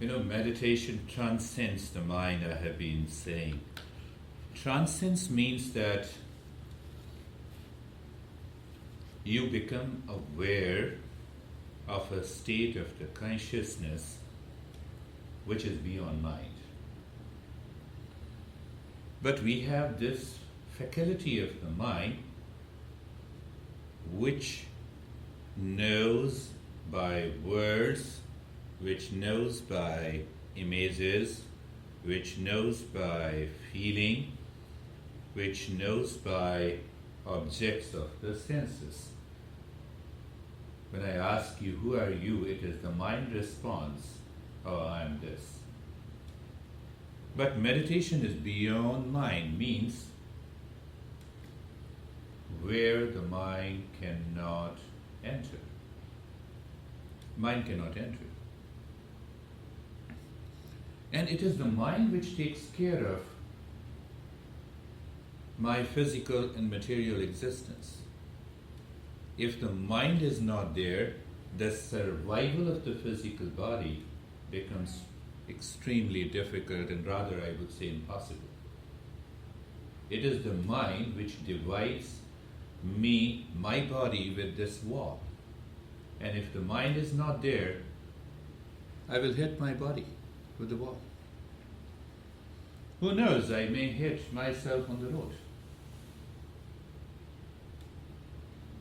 Meditation transcends the mind, I have been saying. Transcends means that you become aware of a state of the consciousness which is beyond mind. But we have this faculty of the mind which knows by words, which knows by images, which knows by feeling, which knows by objects of the senses. When I ask you, who are you? It is the mind response, oh, I am this. But meditation is beyond mind, means where the mind cannot enter. Mind cannot enter. And it is the mind which takes care of my physical and material existence. If the mind is not there, the survival of the physical body becomes extremely difficult and rather, I would say, impossible. It is the mind which divides me, my body, with this wall. And if the mind is not there, I will hit my body with the wall. Who knows, I may hit myself on the road.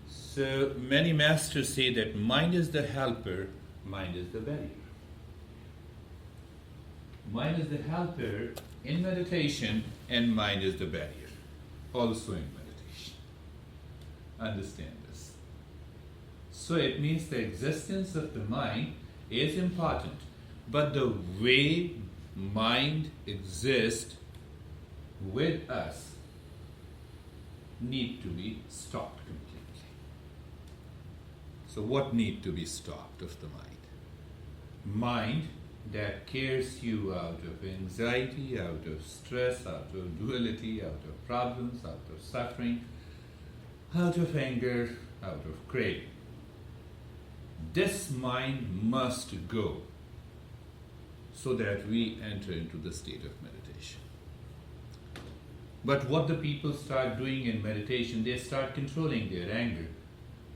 So many masters say that mind is the helper, mind is the barrier. Mind is the helper in meditation and mind is the barrier, also in meditation. Understand this. So it means the existence of the mind is important, but the way mind exists with us need to be stopped completely. So what need to be stopped of the mind? Mind that cares you out of anxiety, out of stress, out of duality, out of problems, out of suffering, out of anger, out of craving. This mind must go so that we enter into the state of meditation. But what the people start doing in meditation, they start controlling their anger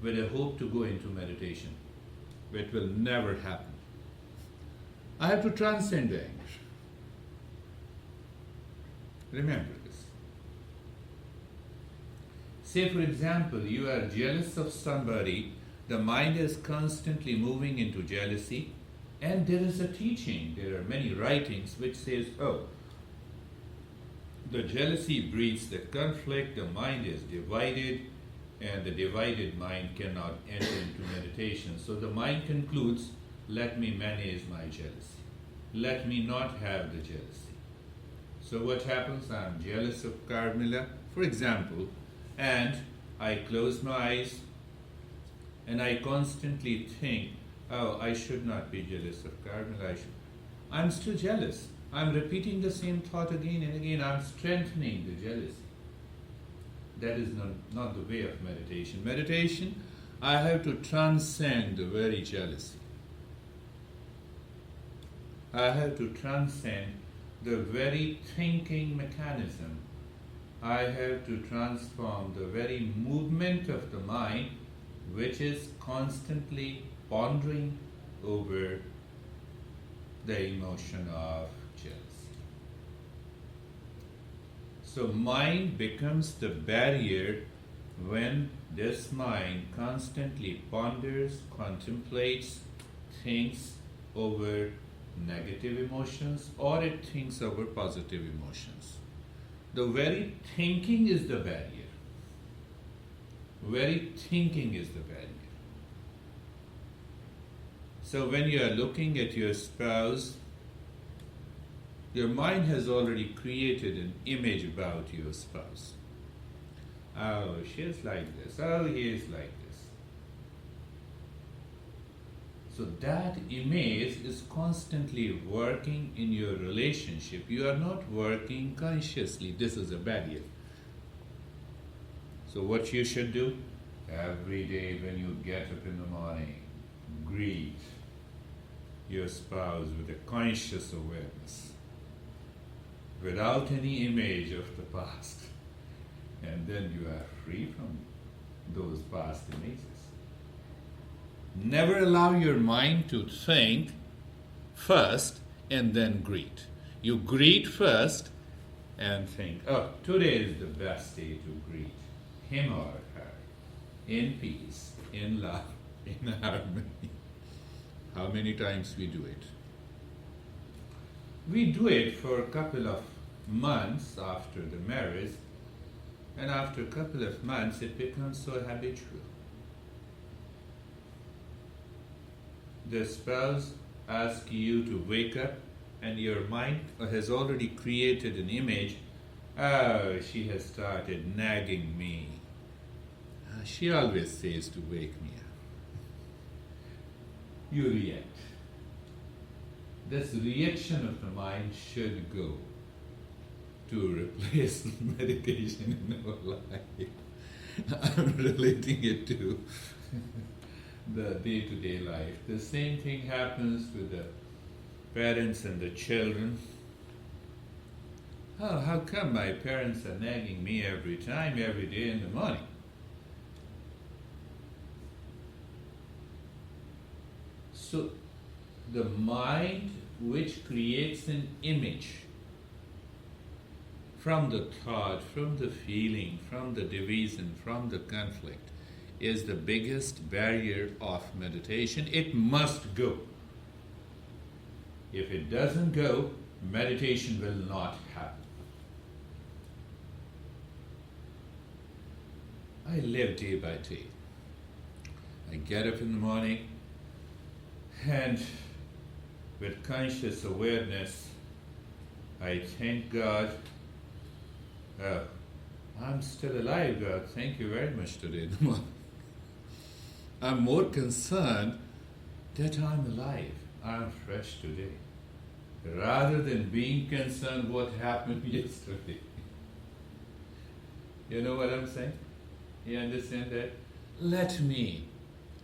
with a hope to go into meditation. It will never happen. I have to transcend the anger. Remember this. Say, for example, you are jealous of somebody, the mind is constantly moving into jealousy, and there is a teaching, there are many writings which says, oh, the jealousy breeds the conflict, the mind is divided, and the divided mind cannot enter into meditation. So the mind concludes, let me manage my jealousy. Let me not have the jealousy. So what happens? I am jealous of Carmilla, for example, and I close my eyes and I constantly think, oh, I should not be jealous of Carmilla. I'm still jealous. I'm repeating the same thought again and again. I'm strengthening the jealousy. That is not the way of meditation. Meditation, I have to transcend the very jealousy. I have to transcend the very thinking mechanism. I have to transform the very movement of the mind which is constantly pondering over the emotion of jealousy. So mind becomes the barrier when this mind constantly ponders, contemplates, thinks over negative emotions or it thinks over positive emotions. The very thinking is the barrier. Very thinking is the barrier. So when you are looking at your spouse, your mind has already created an image about your spouse. Oh, she is like this. Oh, he is like this. So that image is constantly working in your relationship. You are not working consciously. This is a barrier. So what you should do? Every day when you get up in the morning, greet. your spouse with a conscious awareness, without any image of the past, and then you are free from those past images. Never allow your mind to think first and then greet. You greet first and think, oh, today is the best day to greet him or her in peace, in love, in harmony. How many times we do it? We do it for a couple of months after the marriage, and after a couple of months it becomes so habitual. The spouse asks you to wake up, and your mind has already created an image. Oh, she has started nagging me. She always says to wake me up. You react. This reaction of the mind should go to replace meditation in our life. I'm relating it to the day-to-day life. The same thing happens with the parents and the children. Oh, how come my parents are nagging me every time, every day in the morning? So, the mind which creates an image from the thought, from the feeling, from the division, from the conflict, is the biggest barrier of meditation. It must go. If it doesn't go, meditation will not happen. I live day by day. I get up in the morning and with conscious awareness, I thank God. I'm still alive, God. Thank you very much today in the morning. I'm more concerned that I'm alive. I'm fresh today. Rather than being concerned what happened yesterday. You know what I'm saying? You understand that? Let me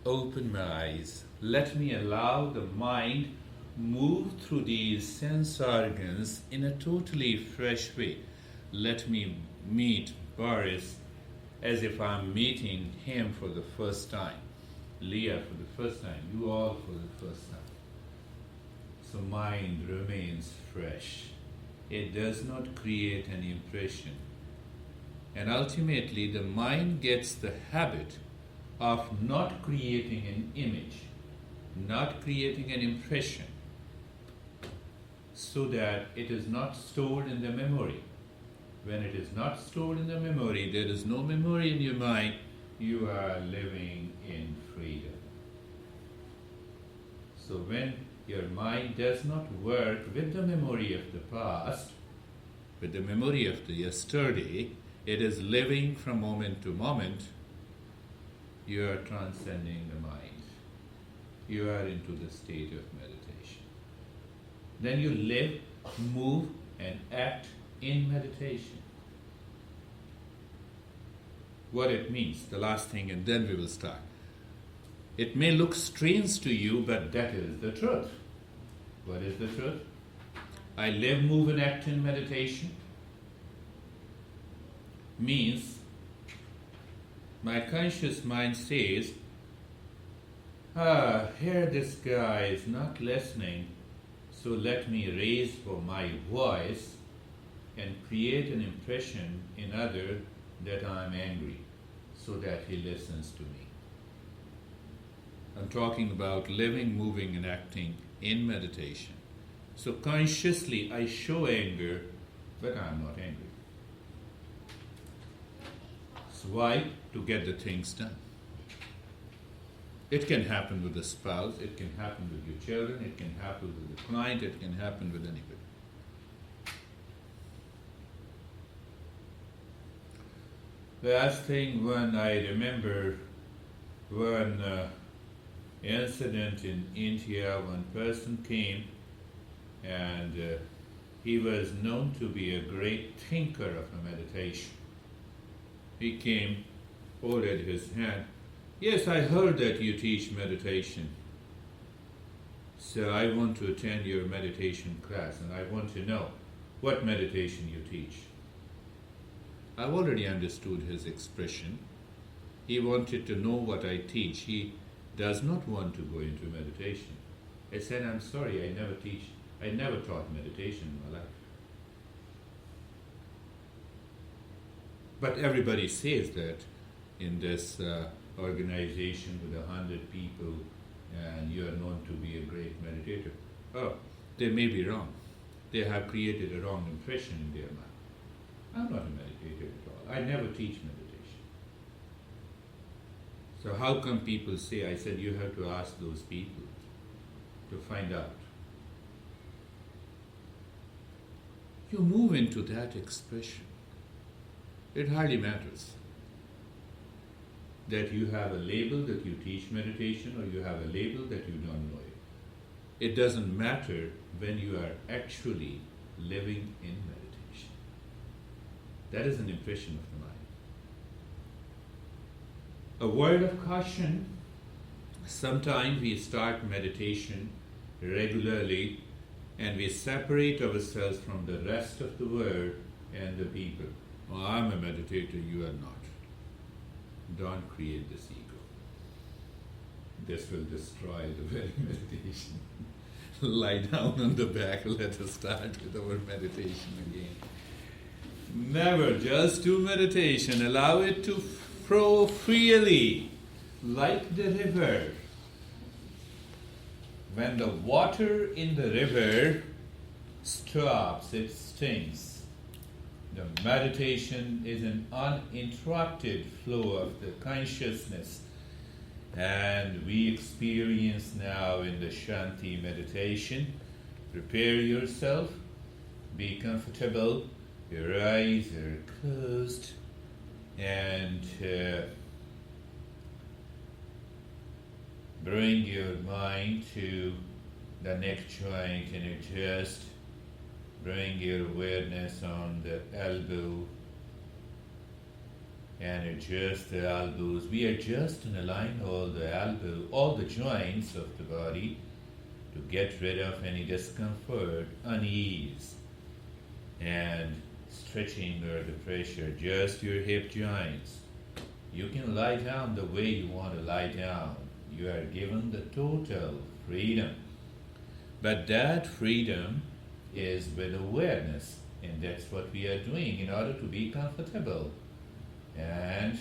open my eyes. Let me allow the mind move through these sense organs in a totally fresh way. Let me meet Boris as if I'm meeting him for the first time. Laya for the first time. You all for the first time. So mind remains fresh. It does not create an impression. And ultimately the mind gets the habit of not creating an image, not creating an impression, so that it is not stored in the memory. When it is not stored in the memory, there is no memory in your mind, you are living in freedom. So when your mind does not work with the memory of the past, with the memory of the yesterday, it is living from moment to moment, you are transcending the mind. You are into the state of meditation. Then you live, move, and act in meditation. What it means, the last thing, and then we will start. It may look strange to you, but that is the truth. What is the truth? I live, move, and act in meditation means my conscious mind says, here this guy is not listening, so let me raise for my voice and create an impression in other that I'm angry, so that he listens to me. I'm talking about living, moving, and acting in meditation. So consciously I show anger, but I'm not angry. So why? To get the things done. It can happen with a spouse, it can happen with your children, it can happen with a client, it can happen with anybody. The last thing, when I remember one incident in India, one person came and he was known to be a great thinker of a meditation. He came, folded his hand. Yes, I heard that you teach meditation. So I want to attend your meditation class and I want to know what meditation you teach. I've already understood his expression. He wanted to know what I teach. He does not want to go into meditation. I said, I'm sorry, I never taught meditation in my life. But everybody says that in this organization with 100 people, and you are known to be a great meditator. Oh, they may be wrong. They have created a wrong impression in their mind. I'm not a meditator at all. I never teach meditation. So how come people say, I said, you have to ask those people to find out. You move into that expression. It hardly matters that you have a label that you teach meditation or you have a label that you don't know it. It doesn't matter when you are actually living in meditation. That is an impression of the mind. A word of caution, sometimes we start meditation regularly and we separate ourselves from the rest of the world and the people. Oh, I'm a meditator, you are not. Don't create this ego. This will destroy the very meditation. Lie down on the back, let us start with our meditation again. Never, just do meditation. Allow it to flow freely, like the river. When the water in the river stops, it stinks. The meditation is an uninterrupted flow of the consciousness. And we experience now in the Shanti meditation. Prepare yourself, be comfortable, your eyes are closed, and bring your mind to the neck joint and adjust. Bring your awareness on the elbow and adjust the elbows. We adjust and align all the joints of the body to get rid of any discomfort, unease, and stretching or the pressure. Adjust your hip joints. You can lie down the way you want to lie down. You are given the total freedom. But that freedom is with awareness, and that's what we are doing in order to be comfortable. And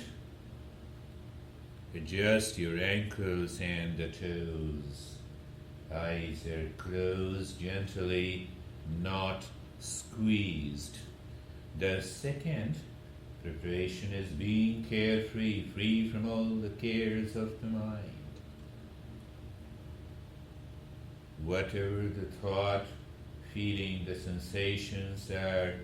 adjust your ankles and the toes. Eyes are closed gently, not squeezed. The second preparation is being carefree, free from all the cares of the mind. Whatever the thought, feeling, the sensations are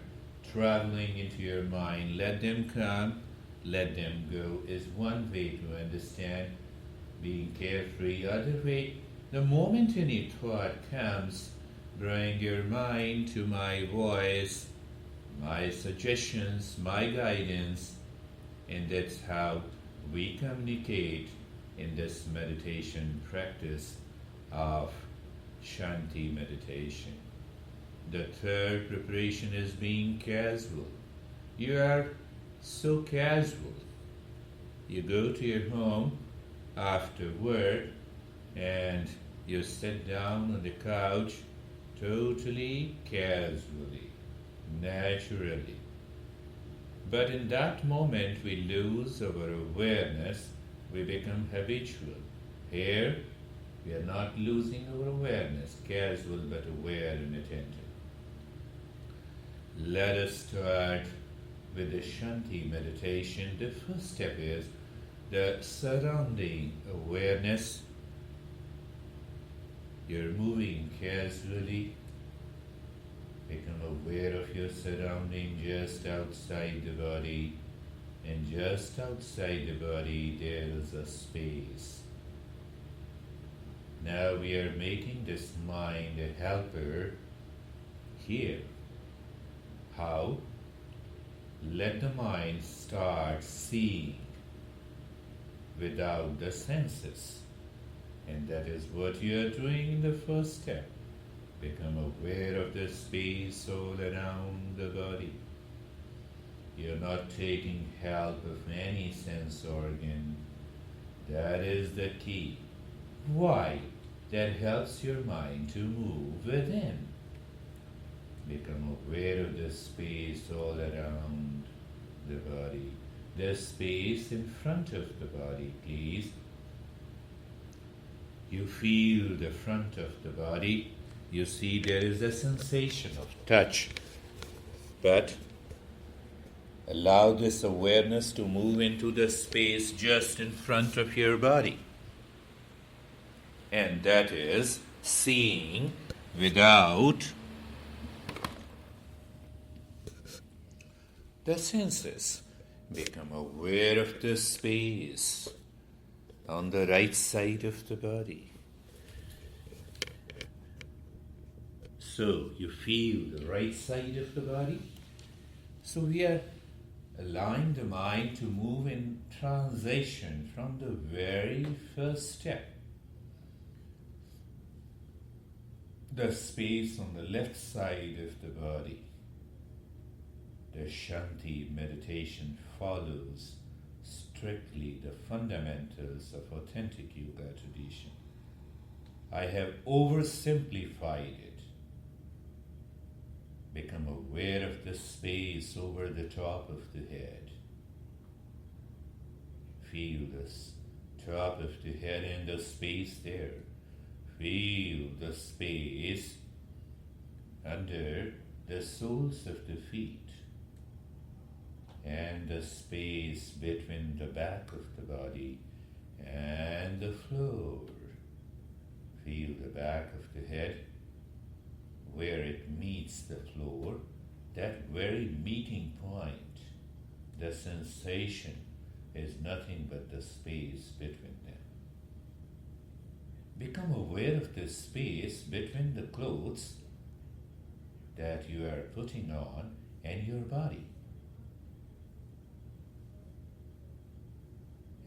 traveling into your mind, let them come, let them go, is one way to understand being carefree. Other way, the moment any thought comes, bring your mind to my voice, my suggestions, my guidance, and that's how we communicate in this meditation practice of Shanti meditation. The third preparation is being casual. You are so casual. You go to your home after work and you sit down on the couch totally casually, naturally. But in that moment we lose our awareness, we become habitual. Here we are not losing our awareness, casual but aware and attentive. Let us start with the Shanti meditation. The first step is the surrounding awareness. You're moving casually. Become aware of your surrounding just outside the body. And just outside the body there is a space. Now we are making this mind a helper here. How? Let the mind start seeing without the senses. And that is what you are doing in the first step. Become aware of the space all around the body. You're not taking help of any sense organ. That is the key. Why? That helps your mind to move within. Become aware of the space all around the body. The space in front of the body, please. You feel the front of the body. You see there is a sensation of touch. But allow this awareness to move into the space just in front of your body. And that is seeing without the senses. Become aware of the space on the right side of the body. So you feel the right side of the body. So we are allowing the mind to move in transition from the very first step. The space on the left side of the body. The Shanti Meditation follows strictly the fundamentals of authentic yoga tradition. I have oversimplified it. Become aware of the space over the top of the head. Feel the top of the head and the space there. Feel the space under the soles of the feet and the space between the back of the body and the floor. Feel the back of the head where it meets the floor, that very meeting point. The sensation is nothing but the space between them. Become aware of the space between the clothes that you are putting on and your body.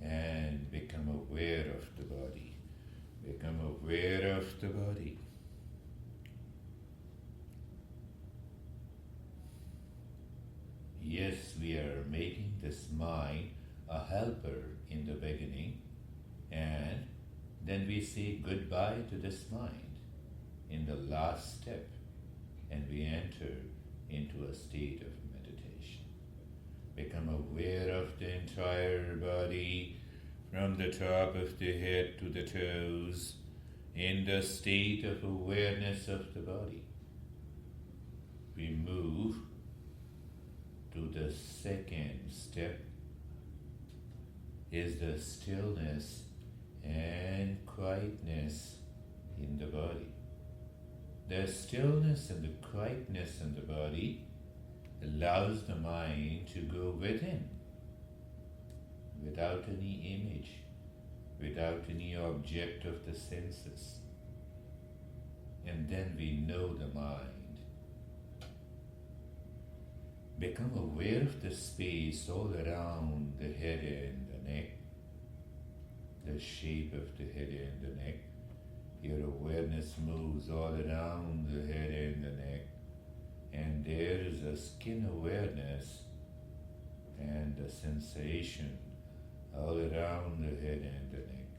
And become aware of the body. Become aware of the body. Yes, we are making this mind a helper in the beginning, and then we say goodbye to this mind in the last step, and we enter into a state of meditation. Become aware of the entire body from the top of the head to the toes in the state of awareness of the body. We move to the second step, is the stillness and quietness in the body. The stillness and the quietness in the body allows the mind to go within, without any image, without any object of the senses. And then we know the mind. Become aware of the space all around the head and the neck, the shape of the head and the neck. Your awareness moves all around the head and the neck, and there is a skin awareness and a sensation all around the head and the neck,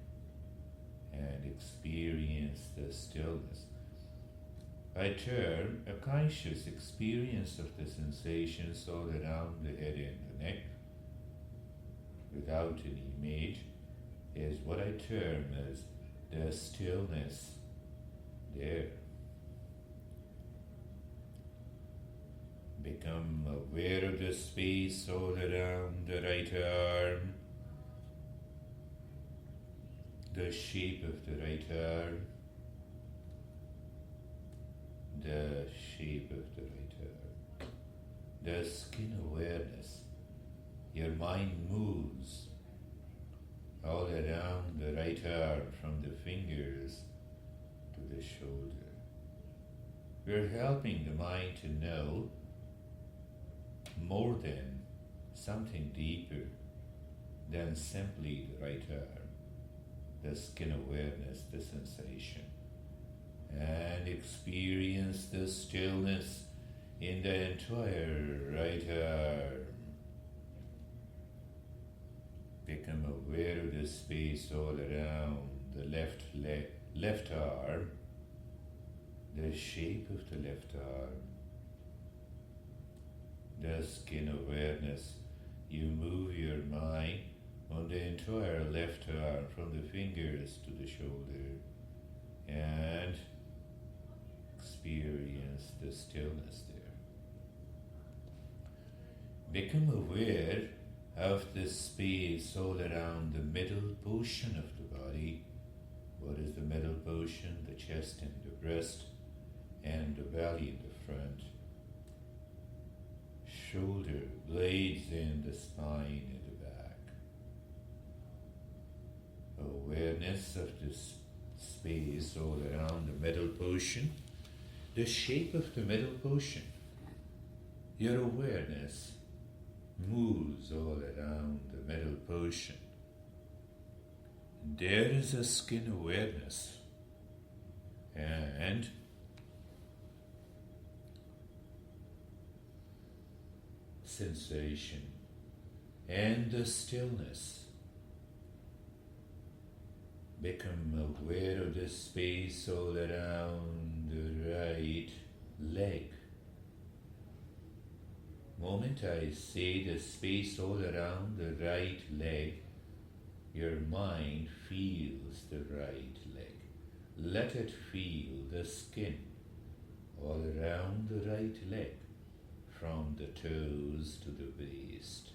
and experience the stillness. I term a conscious experience of the sensations all around the head and the neck, without any image, is what I term as the stillness there. Become aware of the space all around the right arm, the shape of the right arm, the shape of the right arm, the skin awareness. Your mind moves all around the right arm from the fingers to the shoulder. We're helping the mind to know more than something deeper than simply the right arm. the skin awareness, the sensation, and experience the stillness in the entire right arm. Become aware of the space all around the left arm, the shape of the left arm, the skin awareness. You move your mind on the entire left arm from the fingers to the shoulder and experience the stillness there. Become aware of the space all around the middle portion of the body. What is the middle portion? The chest and the breast and the belly in the front. Shoulder blades in the spine in the back. Awareness of this space all around the middle portion. The shape of the middle portion. Your awareness moves all around the middle portion. There is a skin awareness and sensation and the stillness. Become aware of the space all around the right leg. Moment I say the space all around the right leg, your mind feels the right leg. Let it feel the skin all around the right leg, from the toes to the waist.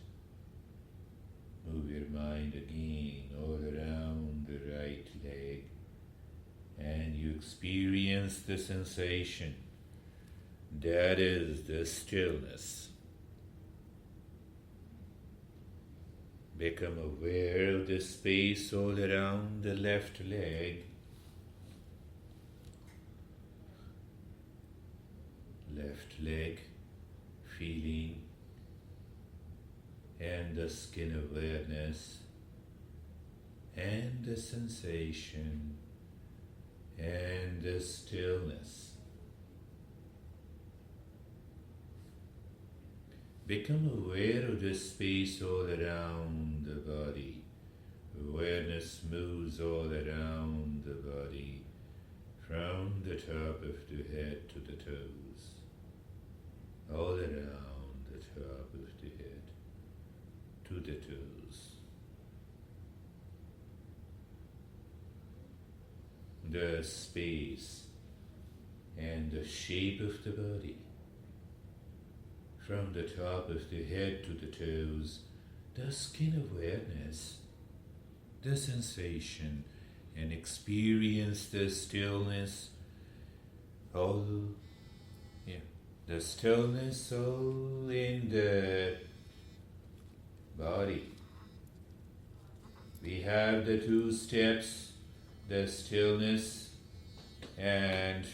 Move your mind again all around the right leg, and you experience the sensation. That is the stillness. Become aware of the space all around the left leg. Left leg feeling and the skin awareness and the sensation and the stillness. Become aware of the space all around the body. Awareness moves all around the body, from the top of the head to the toes, all around the top of the head to the toes. The space and the shape of the body, from the top of the head to the toes, the skin awareness, the sensation, and experience the stillness, the stillness all in the body. We have the two steps, the stillness and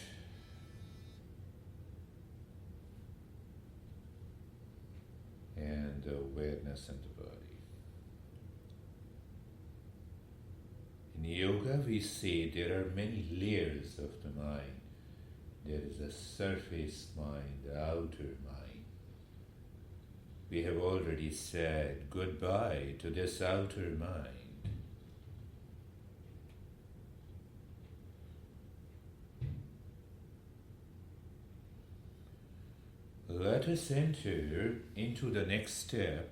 the awareness in the body. In yoga we say there are many layers of the mind. There is a surface mind, the outer mind. We have already said goodbye to this outer mind. Let us enter into the next step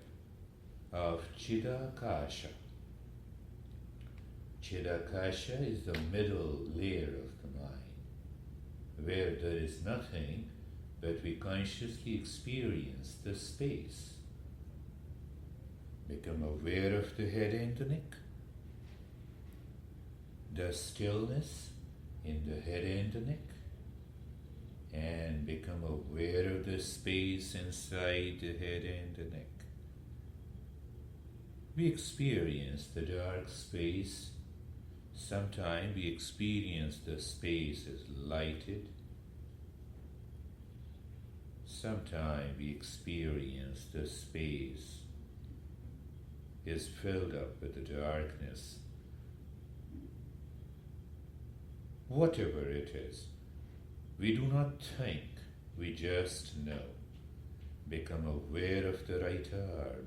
of Chidakasha. Chidakasha is the middle layer of the mind, where there is nothing but we consciously experience the space. Become aware of the head and the neck, the stillness in the head and the neck, and become aware of the space inside the head and the neck. We experience the dark space. Sometimes we experience the space as lighted. Sometimes we experience the space is filled up with the darkness. whatever it is. We do not think, we just know. Become aware of the right arm,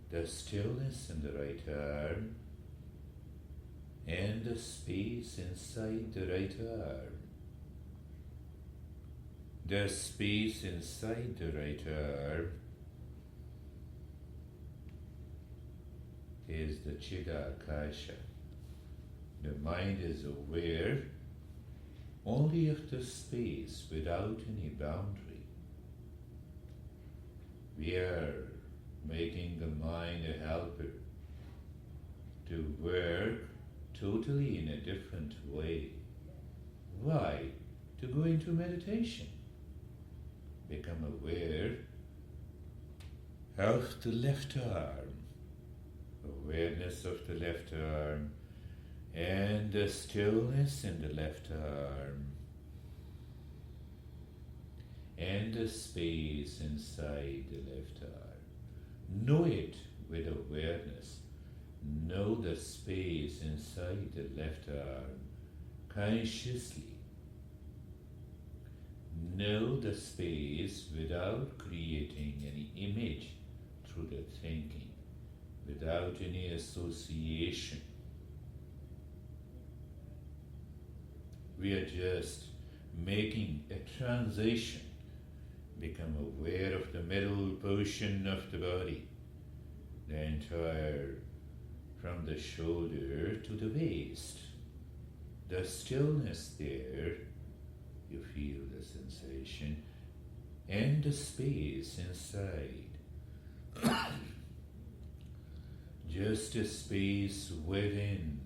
the stillness in the right arm, and the space inside the right arm. The space inside the right arm is the Chidakasha. The mind is aware only of the space without any boundary. We are making the mind a helper to work totally in a different way. Why? To go into meditation. Become aware of the left arm, awareness of the left arm, and the stillness in the left arm, and the space inside the left arm. Know it with awareness. Know the space inside the left arm consciously. Know the space without creating any image through the thinking, without any association. We are just making a transition. Become aware of the middle portion of the body, the entire, from the shoulder to the waist. The stillness there, you feel the sensation, and the space inside. Just a space within,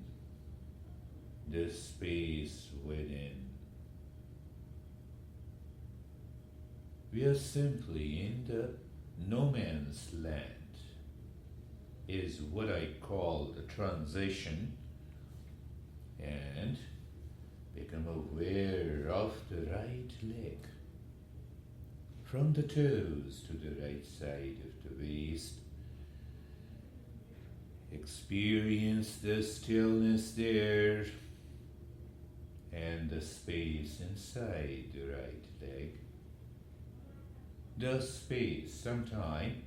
the space within. We are simply in the no man's land, is what I call the transition, and become aware of the right leg, from the toes to the right side of the waist. Experience the stillness there and the space inside the right leg. The space, sometime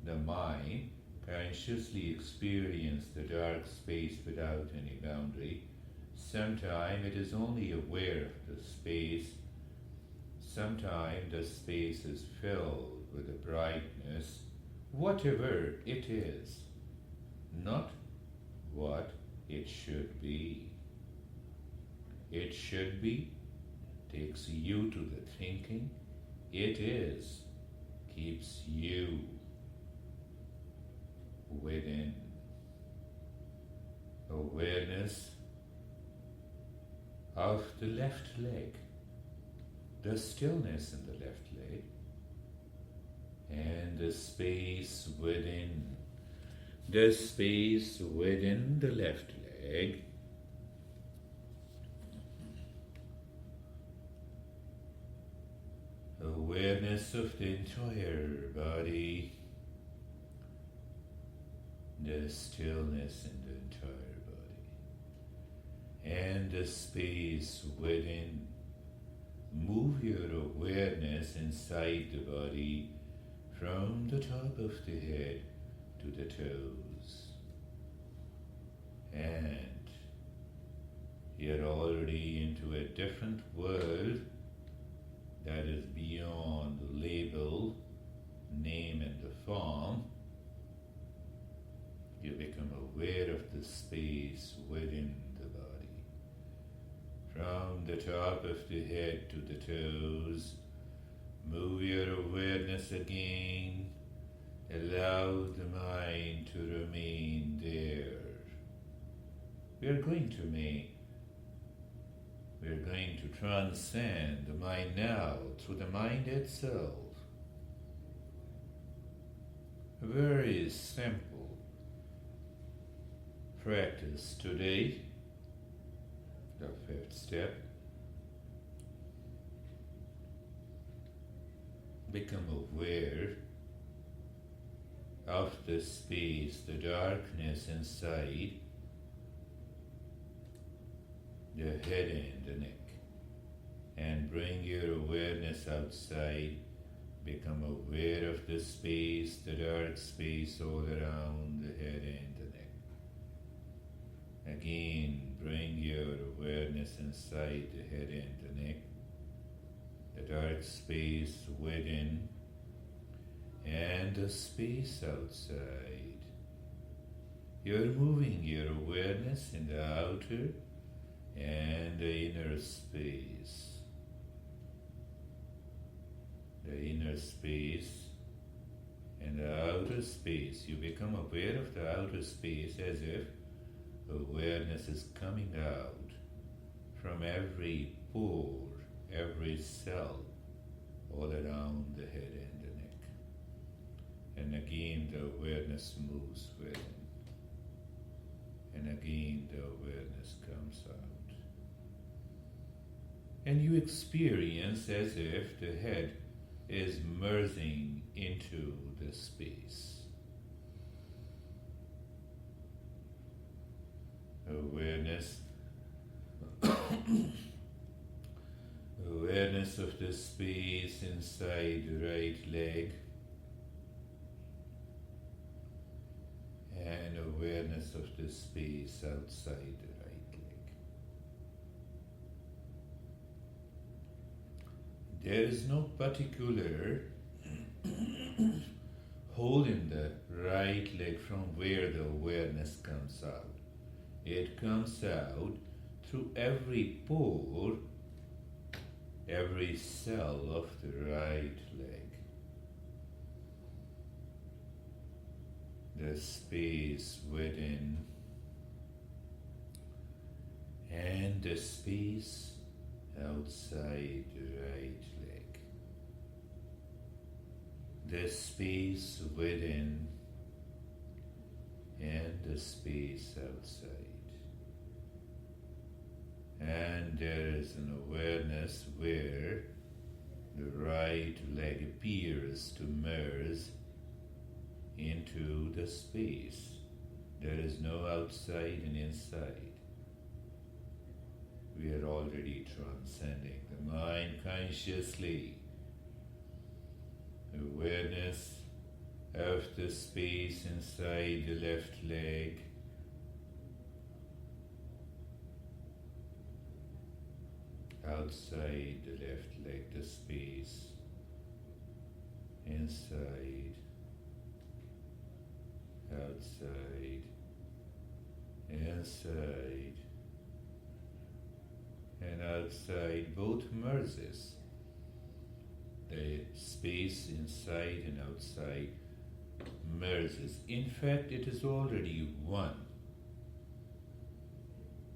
the mind consciously experiences the dark space without any boundary. Sometime it is only aware of the space. Sometime the space is filled with a brightness, whatever it is, not what it should be. It should be takes you to the thinking. It is keeps you within. Awareness of the left leg, the stillness in the left leg, and the space within, the space within the left leg. Awareness of the entire body, the stillness in the entire body, and the space within. Move your awareness inside the body from the top of the head to the toes. And you're already into a different world that is beyond the label, name, and the form. You become aware of the space within the body. From the top of the head to the toes, move your awareness again. Allow the mind to remain there. We're going to transcend the mind now through the mind itself. A very simple practice today, the fifth step. Become aware of the space, the darkness inside, the head and the neck, and bring your awareness outside. Become aware of the space, the dark space all around the head and the neck. Again, bring your awareness inside the head and the neck, the dark space within, and the space outside. You're moving your awareness in the outer and the inner space. The inner space and the outer space. You become aware of the outer space as if awareness is coming out from every pore, every cell, all around the head and the neck. And again the awareness moves within. And again the awareness comes out. And you experience as if the head is merging into the space. Awareness awareness of the space inside the right leg, and awareness of the space outside the right leg. There is no particular hole in the right leg from where the awareness comes out. It comes out through every pore, every cell of the right leg. The space within and the space outside the right leg. The space within and the space outside. And there is an awareness where the right leg appears to merge into the space. There is no outside and inside. We are already transcending the mind consciously. Awareness of the space inside the left leg. Outside the left leg, the space. Inside. Outside. Inside. And outside, both merges. The space inside and outside merges. In fact, it is already one.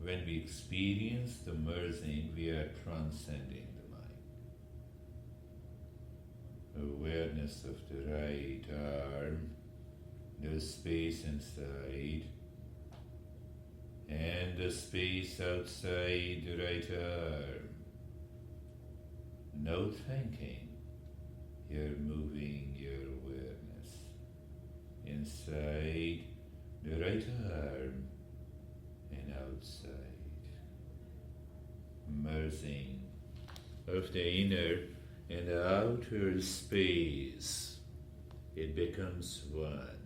When we experience the merging, we are transcending the mind. Awareness of the right arm, the space inside, and the space outside the right arm. No thinking. You're moving your awareness inside the right arm and outside. Merging of the inner and the outer space. It becomes one.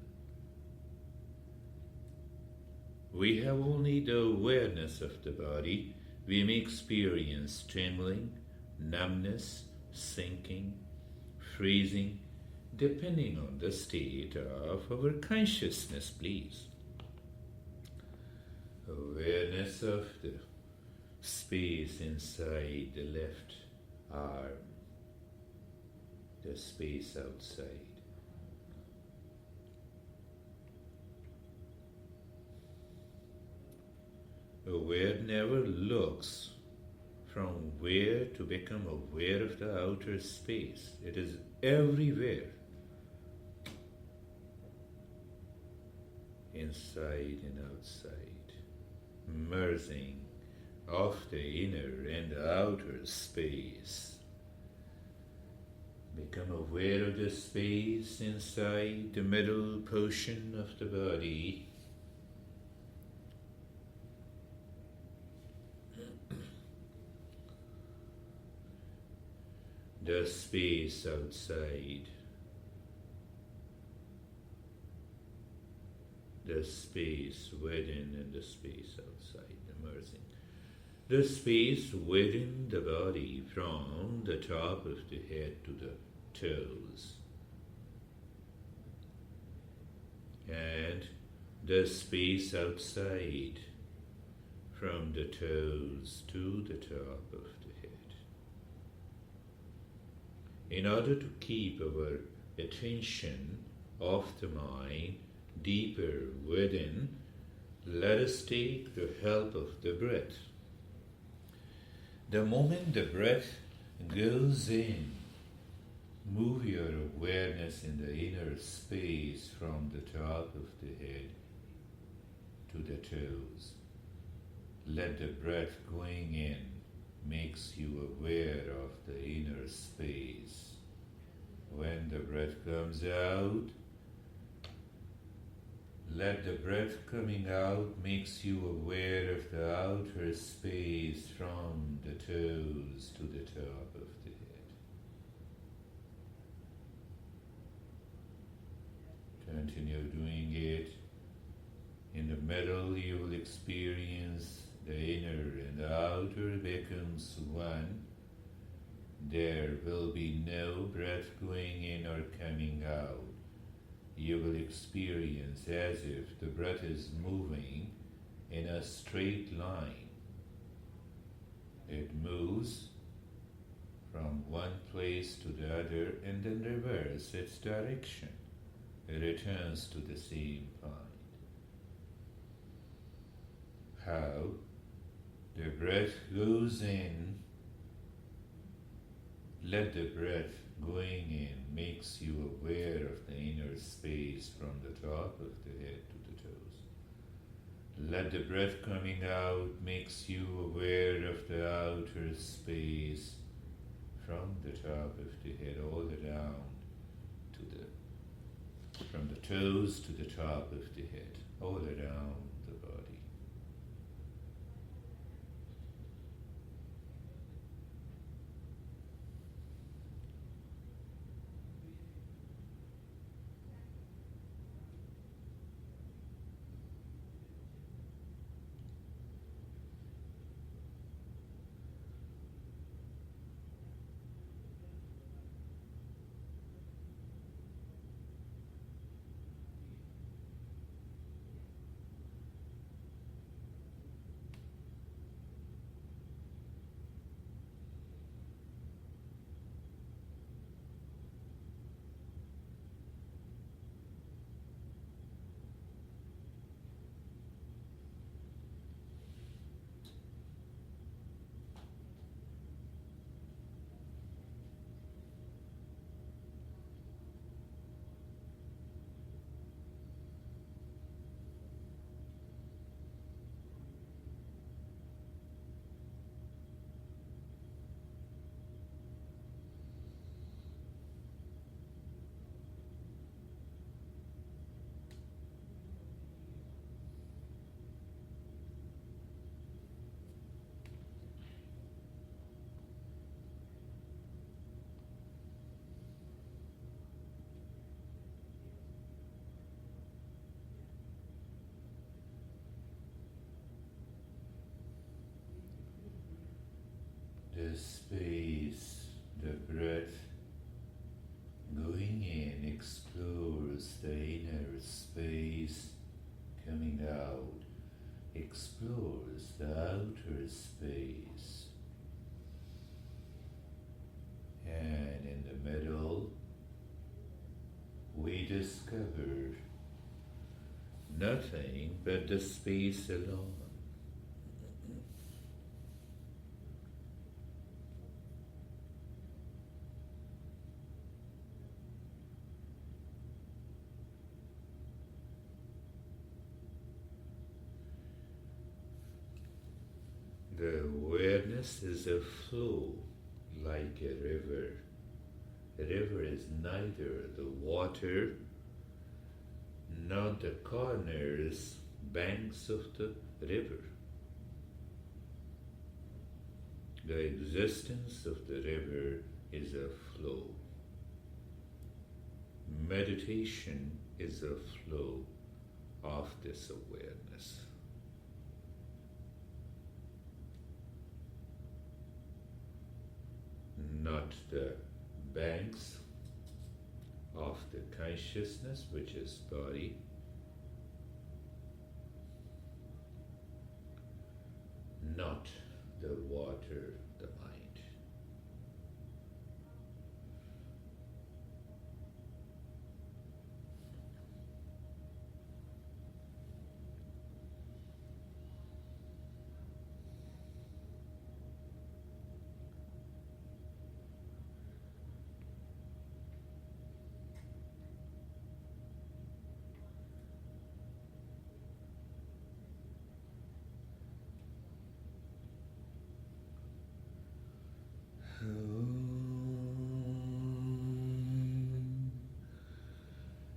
We have only the awareness of the body. We may experience trembling, numbness, sinking, freezing, depending on the state of our consciousness, please. Awareness of the space inside the left arm, the space outside. Aware never looks from where to become aware of the outer space. It is everywhere. Inside and outside. Merging of the inner and outer space. Become aware of the space inside the middle portion of the body. the space outside, the space within and the space outside, immersing. The space within the body from the top of the head to the toes. And the space outside from the toes to the top of the head. In order to keep our attention of the mind deeper within, let us take the help of the breath. The moment the breath goes in, move your awareness in the inner space from the top of the head to the toes. Let the breath going in makes you aware of the inner space. When the breath comes out, let the breath coming out makes you aware of the outer space from the toes to the top of the head. Continue doing it. In the middle you will experience the inner and the outer becomes one. There will be no breath going in or coming out. You will experience as if the breath is moving in a straight line. It moves from one place to the other and then reverses its direction. It returns to the same point. How the breath goes in, let the breath going in makes you aware of the inner space from the top of the head to the toes. Let the breath coming out makes you aware of the outer space from the top of the head all around from the toes to the top of the head, all around the body. The space, the breath going in explores the inner space, coming out explores the outer space, and in the middle we discover nothing but the space alone. The awareness is a flow like a river. A river is neither the water nor the corners, banks of the river. The existence of the river is a flow. Meditation is a flow of this awareness. Not the banks of the consciousness, which is body, not the water, the mind.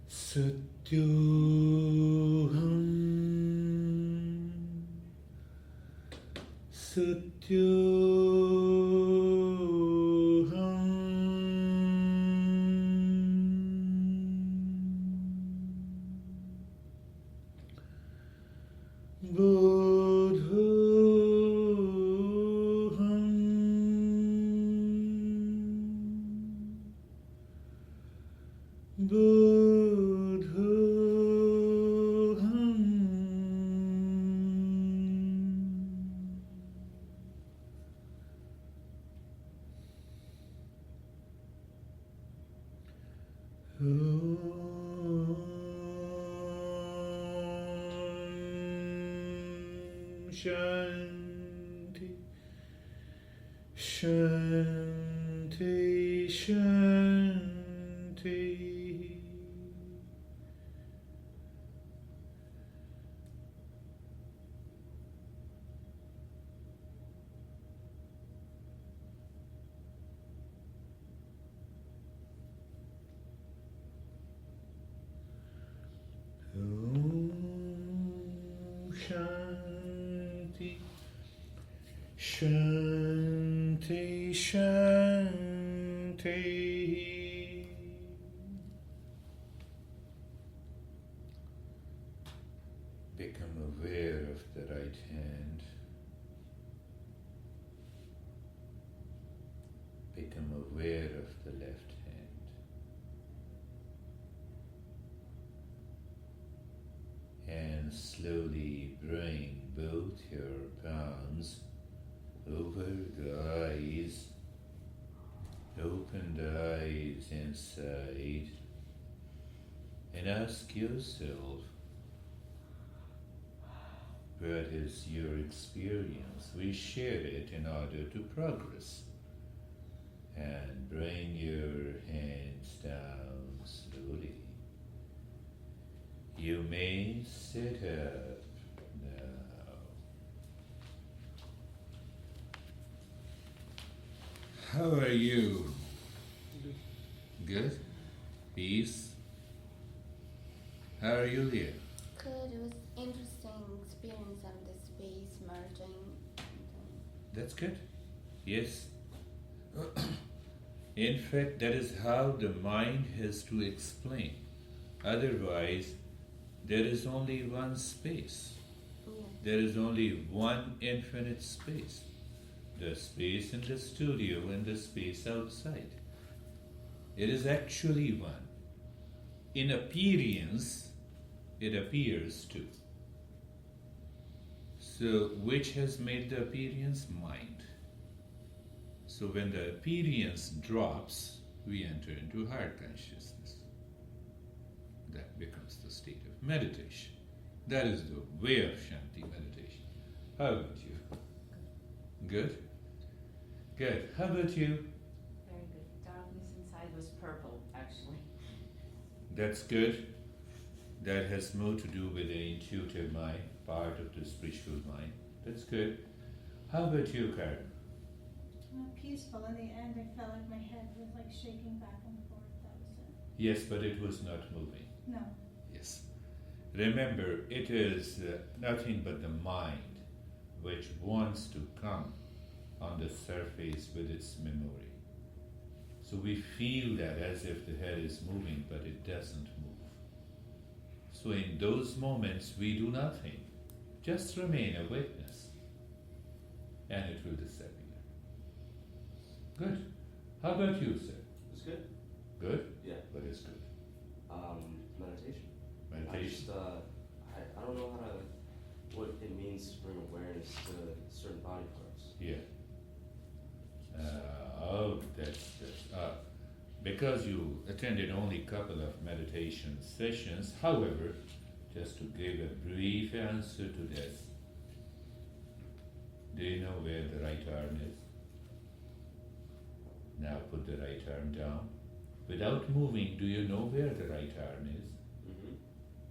Satyoham Shanti, Shanti, Shanti. Shanti, Shanti, Shanti. Become aware of the right hand. Become aware of the left hand. And slowly bring both your palms over the eyes. Open the eyes inside and ask yourself, what is your experience? We share it in order to progress. And bring your hands down slowly. You may sit up now. How are you? Good? Peace? How are you, Laya? Good. It was interesting experience of the space merging. That's good. Yes. In fact, that is how the mind has to explain. Otherwise, there is only one space. Yeah. There is only one infinite space. The space in the studio and the space outside. It is actually one. In appearance, it appears two. So, which has made the appearance? Mind. So when the appearance drops, we enter into heart consciousness. That becomes the state of meditation. That is the way of Shanti meditation. How about you? Good? Good. How about you? Very good. Darkness inside was purple, actually. That's good. That has more to do with the intuitive mind, part of the spiritual mind. That's good. How about you, Karen? Peaceful. In the end, I felt like my head was like shaking back and forth. That was it. Yes, but it was not moving. No. Yes. Remember, it is nothing but the mind which wants to come on the surface with its memory. So we feel that as if the head is moving, but it doesn't move. So in those moments we do nothing. Just remain a witness. And it will disappear. Good. How about you, sir? It's good. Good? Yeah. What is good? Meditation. Meditation. I don't know what it means to bring awareness to certain body parts. Yeah. Because you attended only a couple of meditation sessions, however, just to give a brief answer to this, do you know where the right arm is? Now put the right arm down. Without moving, do you know where the right arm is? Mm-hmm.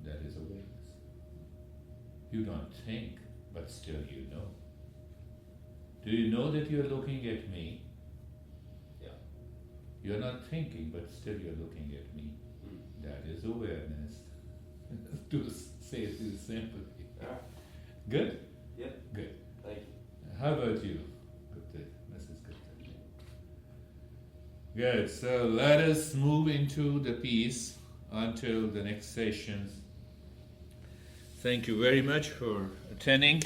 That is awareness. You don't think, but still you know. Do you know that you're looking at me? Yeah. You're not thinking, but still you're looking at me. Mm. That is awareness. To say it is simply. Alright. Good? Yep. Good. Thank you. How about you, Gupta? Mrs. Gupta? Good. So let us move into the piece until the next sessions. Thank you very much for attending.